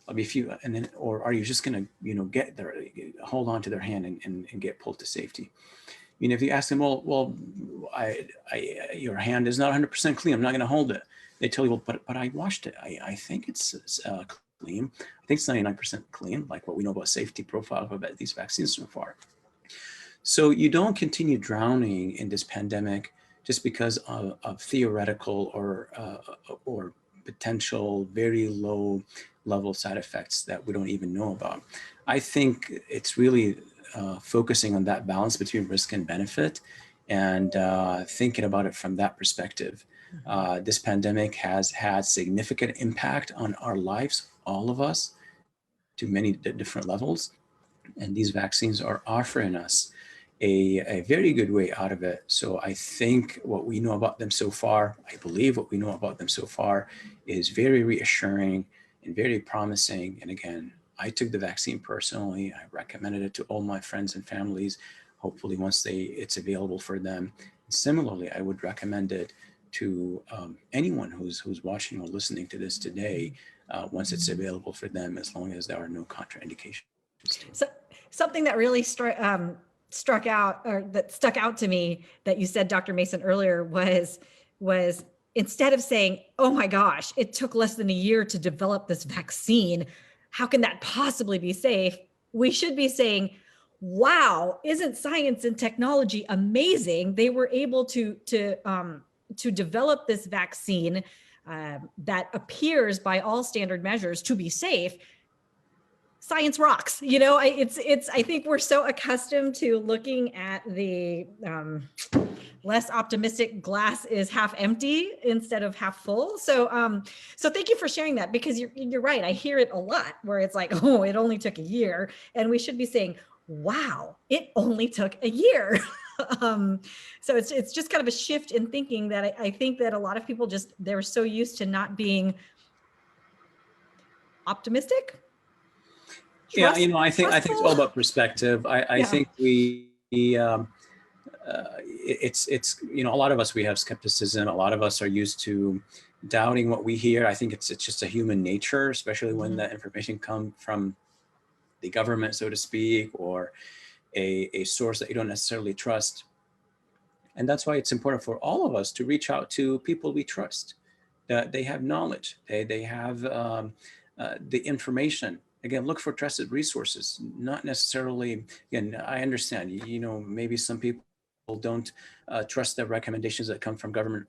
Or are you just going to, hold on to their hand and get pulled to safety? If you ask them, well, your hand is not 100% clean, I'm not going to hold it. They tell you, well, but I washed it. I think it's clean. I think it's 99% clean, like what we know about safety profile about these vaccines so far. So you don't continue drowning in this pandemic just because of theoretical or potential very low level side effects that we don't even know about. I think it's really focusing on that balance between risk and benefit and thinking about it from that perspective. This pandemic has had significant impact on our lives, all of us, to many different levels. And these vaccines are offering us a very good way out of it. So I think what we know about them so far, I believe what we know about them so far is very reassuring and very promising. And again, I took the vaccine personally. I recommended it to all my friends and families. Hopefully once it's available for them. And similarly, I would recommend it to anyone who's watching or listening to this today, once it's available for them, as long as there are no contraindications. So something that really struck out, or that stuck out to me that you said, Dr. Mhaissen, earlier was instead of saying, oh my gosh, it took less than a year to develop this vaccine, how can that possibly be safe? We should be saying, wow, isn't science and technology amazing? They were able to develop this vaccine that appears by all standard measures to be safe. Science rocks. I think we're so accustomed to looking at the less optimistic glass is half empty instead of half full. So thank you for sharing that, because you're right. I hear it a lot where it's like, oh, it only took a year. And we should be saying, wow, it only took a year. So it's just kind of a shift in thinking that I think that a lot of people they're so used to not being optimistic. Yeah, I think it's all about perspective. I think it's a lot of us, we have skepticism. A lot of us are used to doubting what we hear. I think it's just a human nature, especially when the information comes from the government, so to speak, or a source that you don't necessarily trust. And that's why it's important for all of us to reach out to people we trust, They have knowledge. They have the information. Again, look for trusted resources, not necessarily, again, I understand, maybe some people don't trust the recommendations that come from government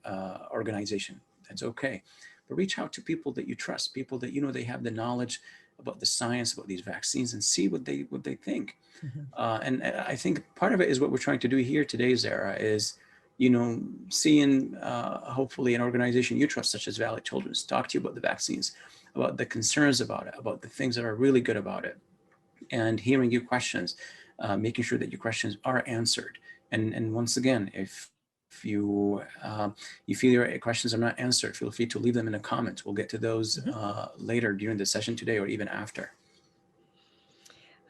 organization. That's okay. But reach out to people that you trust, people that they have the knowledge about the science, about these vaccines, and see what they think. And I think part of it is what we're trying to do here today, Zara, is seeing hopefully an organization you trust, such as Valley Children's, talk to you about the vaccines, about the concerns about it, about the things that are really good about it, and hearing your questions, making sure that your questions are answered. And once again, if you feel your questions are not answered, feel free to leave them in the comments. We'll get to those later during the session today or even after.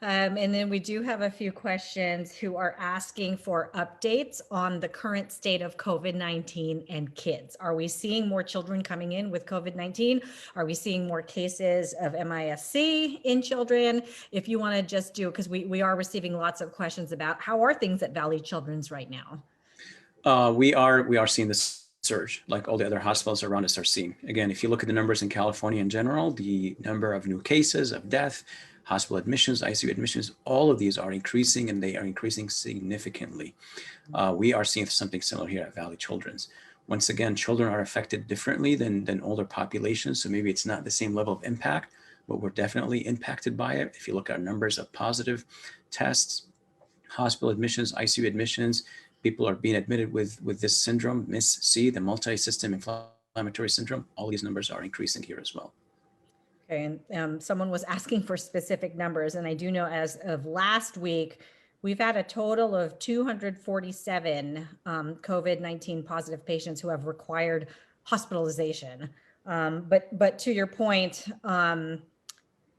And then we do have a few questions who are asking for updates on the current state of COVID-19 and kids. Are we seeing more children coming in with COVID-19? Are we seeing more cases of MIS in children? If you want to just do, because we are receiving lots of questions about how are things at Valley Children's right now? We are seeing this surge like all the other hospitals around us are seeing. Again, if you look at the numbers in California in general, the number of new cases of death, hospital admissions, ICU admissions, all of these are increasing, and they are increasing significantly. We are seeing something similar here at Valley Children's. Once again, children are affected differently than older populations, so maybe it's not the same level of impact, but we're definitely impacted by it. If you look at our numbers of positive tests, hospital admissions, ICU admissions, people are being admitted with this syndrome, MIS-C, the multi-system inflammatory syndrome. All these numbers are increasing here as well. Okay, and someone was asking for specific numbers, and I do know as of last week, we've had a total of 247 COVID-19 positive patients who have required hospitalization. But to your point,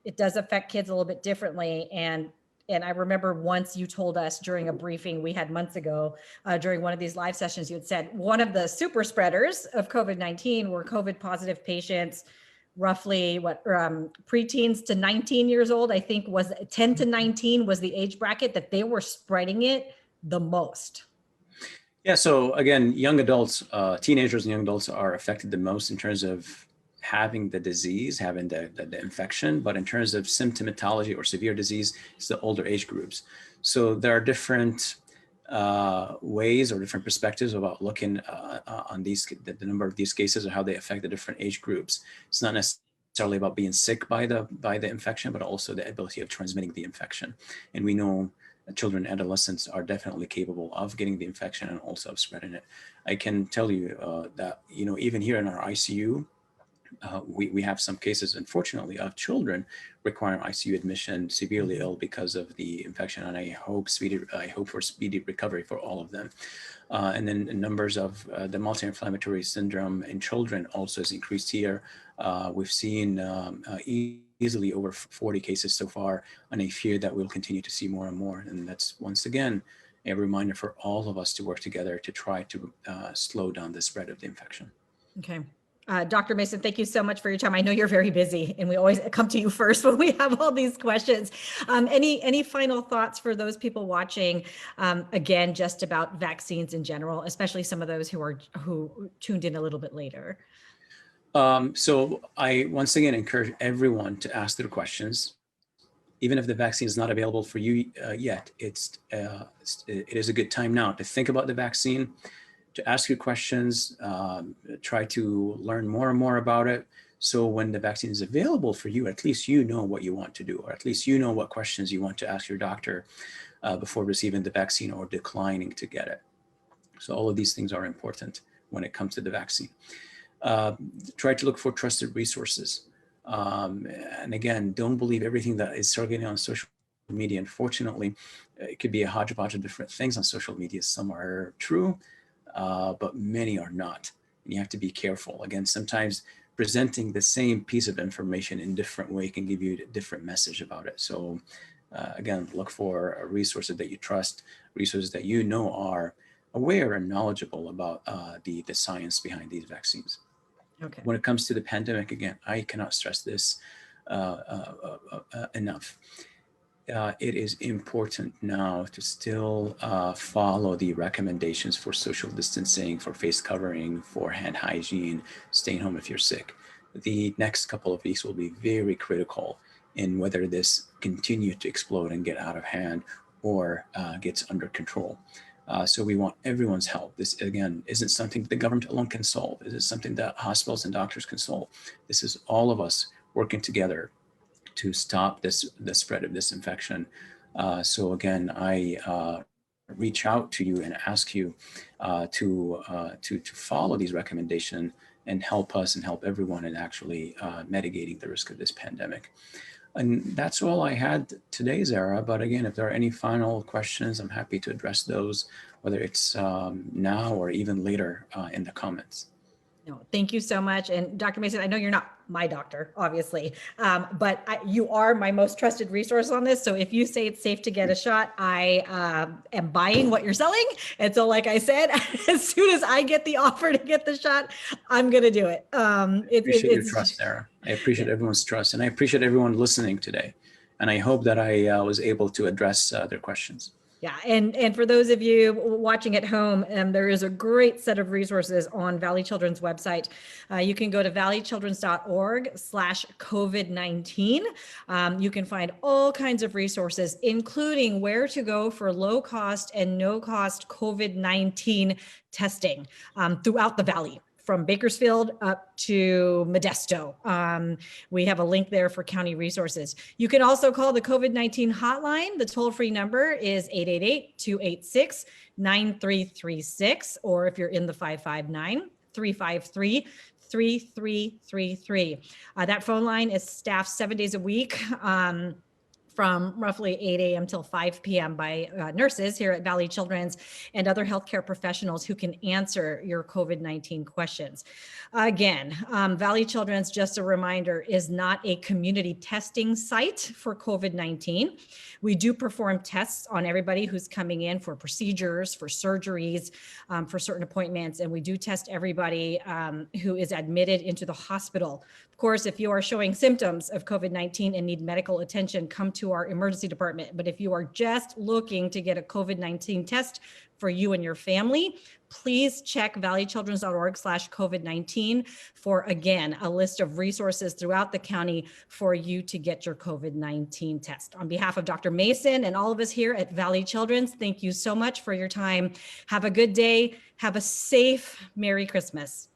it does affect kids a little bit differently. And I remember once you told us during a briefing we had months ago, during one of these live sessions, you had said one of the super spreaders of COVID-19 were COVID positive patients, roughly preteens to 19 years old. I think was 10 to 19 was the age bracket that they were spreading it the most. Yeah, so again, young adults, teenagers and young adults are affected the most in terms of having the disease, having the infection, but in terms of symptomatology or severe disease, it's the older age groups. So there are different ways or different perspectives about looking on the number of these cases and how they affect the different age groups. It's not necessarily about being sick by the infection, but also the ability of transmitting the infection. And we know that children and adolescents are definitely capable of getting the infection and also of spreading it. I can tell you that even here in our ICU, we have some cases, unfortunately, of children requiring ICU admission, severely ill because of the infection, and I hope for speedy recovery for all of them. And then numbers of the multi-inflammatory syndrome in children also has increased here. We've seen easily over 40 cases so far, and I fear that we'll continue to see more and more. And that's, once again, a reminder for all of us to work together to try to slow down the spread of the infection. Okay. Dr. Mhaissen, thank you so much for your time. I know you're very busy, and we always come to you first when we have all these questions. Any final thoughts for those people watching? Again, just about vaccines in general, especially some of those who tuned in a little bit later. So I once again encourage everyone to ask their questions. Even if the vaccine is not available for you yet, it is a good time now to think about the vaccine, to ask your questions, try to learn more and more about it. So when the vaccine is available for you, at least you know what you want to do, or at least you know what questions you want to ask your doctor before receiving the vaccine or declining to get it. So all of these things are important when it comes to the vaccine. Try to look for trusted resources. And again, don't believe everything that is circulating on social media. Unfortunately, it could be a hodgepodge of different things on social media. Some are true, but many are not. And you have to be careful. Again, sometimes presenting the same piece of information in different way can give you a different message about it. So again, look for resources that you trust, resources that you know are aware and knowledgeable about the science behind these vaccines. Okay. When it comes to the pandemic, again, I cannot stress this enough. it is important now to still follow the recommendations for social distancing, for face covering, for hand hygiene, staying home if you're sick. The next couple of weeks will be very critical in whether this continues to explode and get out of hand or gets under control. So we want everyone's help. This, again, isn't something the government alone can solve. This is something that hospitals and doctors can solve. This is all of us working together to stop the spread of this infection. So again, I reach out to you and ask you to follow these recommendations and help us and help everyone in actually mitigating the risk of this pandemic. And that's all I had today, Zara. But again, if there are any final questions, I'm happy to address those, whether it's now or even later in the comments. No, thank you so much. And Dr. Mhaissen, I know you're not my doctor, obviously, but you are my most trusted resource on this. So if you say it's safe to get a shot, I am buying what you're selling. And so, like I said, as soon as I get the offer to get the shot, I'm going to do it. I appreciate your trust, Sarah. I appreciate everyone's trust, and I appreciate everyone listening today. And I hope that I was able to address their questions. Yeah, and for those of you watching at home, there is a great set of resources on Valley Children's website. You can go to valleychildrens.org/COVID-19. You can find all kinds of resources, including where to go for low cost and no cost COVID-19 testing throughout the Valley, from Bakersfield up to Modesto. We have a link there for county resources. You can also call the COVID-19 hotline. The toll-free number is 888-286-9336, or if you're in the 559-353-3333. That phone line is staffed 7 days a week, from roughly 8 a.m. till 5 p.m. by nurses here at Valley Children's and other healthcare professionals who can answer your COVID-19 questions. Again, Valley Children's, just a reminder, is not a community testing site for COVID-19. We do perform tests on everybody who's coming in for procedures, for surgeries, for certain appointments, and we do test everybody who is admitted into the hospital. Of course, if you are showing symptoms of COVID-19 and need medical attention, come to our emergency department. But if you are just looking to get a COVID-19 test for you and your family, please check valleychildrens.org/COVID-19 for, again, a list of resources throughout the county for you to get your COVID-19 test. On behalf of Dr. Mhaissen and all of us here at Valley Children's, thank you so much for your time. Have a good day. Have a safe Merry Christmas.